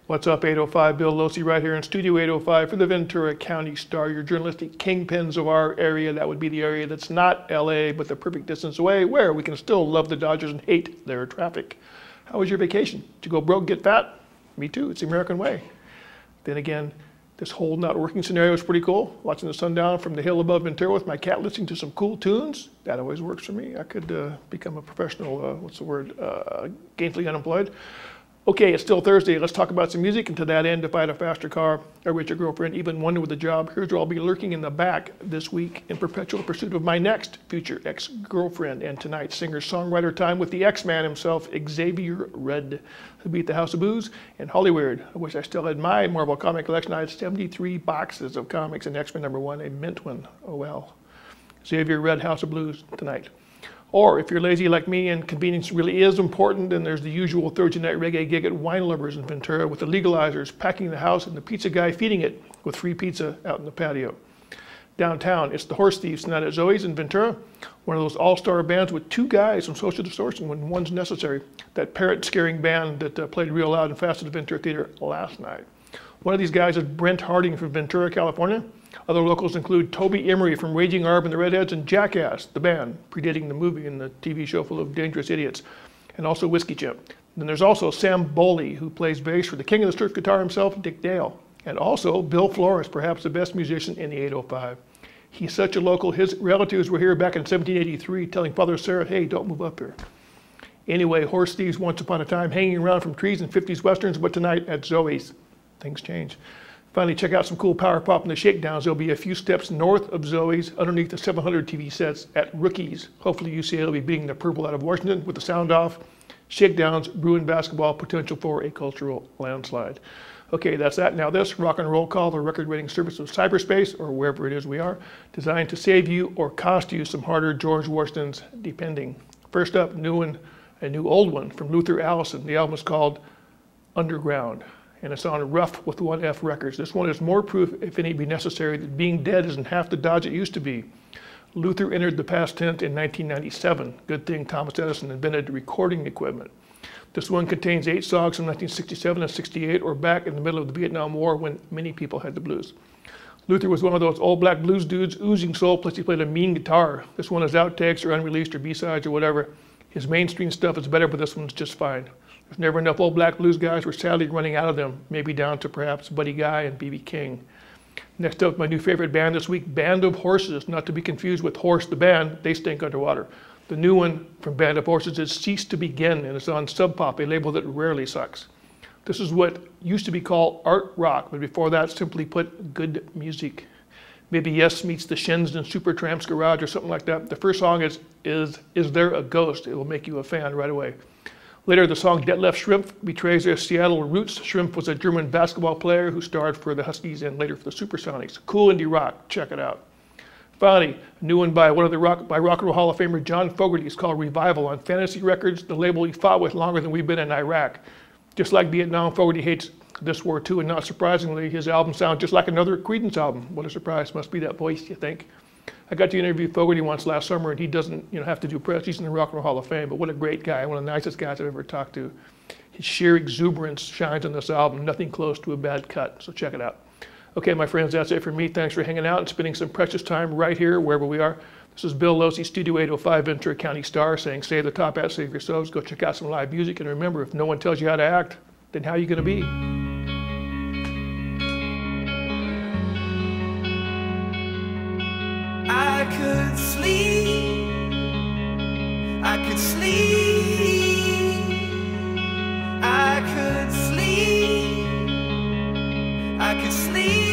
What's up, 805? Bill Losi right here in Studio 805 for the Ventura County Star, your journalistic kingpins of our area. That would be the area that's not LA, but the perfect distance away, where we can still love the Dodgers and hate their traffic. How was your vacation? Did you go broke, get fat? Me too, it's the American way. Then again, this whole not working scenario is pretty cool. Watching the sundown from the hill above Ventura with my cat listening to some cool tunes, that always works for me. I could become a professional, gainfully unemployed. Okay, it's still Thursday. Let's talk about some music. And to that end, if I had a faster car, a richer girlfriend, even one with a job, here's where I'll be lurking in the back this week in perpetual pursuit of my next future ex-girlfriend. And tonight's singer-songwriter time with the X-Man himself, Xavier Rudd, who beat the House of Booze and Hollywood. I wish I still had my Marvel comic collection. I had 73 boxes of comics and X-Men #1, a mint one. Oh well. Xavier Rudd, House of Blues tonight. Or if you're lazy like me and convenience really is important, then there's the usual Thursday night reggae gig at Wine Lovers in Ventura with the legalizers packing the house and the pizza guy feeding it with free pizza out in the patio. Downtown, it's the Horse Thieves tonight at Zoe's in Ventura, one of those all-star bands with two guys from Social Distortion when one's necessary. That parrot-scaring band that played real loud and fast at the Ventura Theater last night. One of these guys is Brent Harding from Ventura, California. Other locals include Toby Emery from Raging Arb and the Redheads and Jackass, the band, predating the movie and the TV show full of dangerous idiots, and also Whiskey Chimp. Then there's also Sam Boley, who plays bass for the king of the surf guitar himself, Dick Dale, and also Bill Flores, perhaps the best musician in the 805. He's such a local, his relatives were here back in 1783 telling Father Sarah, hey, don't move up here. Anyway, Horse Thieves once upon a time hanging around from trees in 50s westerns, but tonight at Zoe's, things change. Finally, check out some cool power pop in the Shakedowns. There'll be a few steps north of Zoe's, underneath the 700 TV sets at Rookies. Hopefully UCLA will be beating the purple out of Washington with the sound off. Shakedowns, Bruin basketball, potential for a cultural landslide. Okay, that's that. Now this, Rock and Roll Call, the record rating service of cyberspace, or wherever it is we are, designed to save you or cost you some harder George Washington's, depending. First up, new one, a new old one from Luther Allison. The album is called Underground, and it's on Rough with 1F Records. This one is more proof, if any be necessary, that being dead isn't half the dodge it used to be. Luther entered the past tense in 1997. Good thing Thomas Edison invented recording equipment. This one contains 8 songs from 1967 and 68, or back in the middle of the Vietnam War when many people had the blues. Luther was one of those old black blues dudes, oozing soul, plus he played a mean guitar. This one is outtakes or unreleased or B-sides or whatever. His mainstream stuff is better, but this one's just fine. There's never enough old black blues guys. We're sadly running out of them, maybe down to perhaps Buddy Guy and B.B. King. Next up, my new favorite band this week, Band of Horses, not to be confused with Horse the Band. They stink underwater. The new one from Band of Horses is Cease to Begin, and it's on Sub Pop, a label that rarely sucks. This is what used to be called art rock, but before that, simply put, good music. Maybe Yes meets the Shins in Supertramp's Garage or something like that. The first song is There a Ghost? It will make you a fan right away. Later, the song Detlef Schrempf betrays their Seattle roots. Schrempf was a German basketball player who starred for the Huskies and later for the Supersonics. Cool indie rock, check it out. Finally, a new one by Rock and Roll Hall of Famer John Fogerty. It's called Revival on Fantasy Records, the label he fought with longer than we've been in Iraq. Just like Vietnam, Fogerty hates this war too, and not surprisingly, his album sounds just like another Creedence album. What a surprise, must be that voice, you think? I got to interview Fogerty once last summer, and he doesn't have to do press. He's in the Rock and Roll Hall of Fame, but what a great guy, one of the nicest guys I've ever talked to. His sheer exuberance shines on this album, nothing close to a bad cut, so check it out. Okay, my friends, that's it for me. Thanks for hanging out and spending some precious time right here, wherever we are. This is Bill Losi, Studio 805, Ventura County Star, saying save the top hat, save yourselves, go check out some live music, and remember, if no one tells you how to act, then how are you going to be? I could sleep, I could sleep, I could sleep, I could sleep.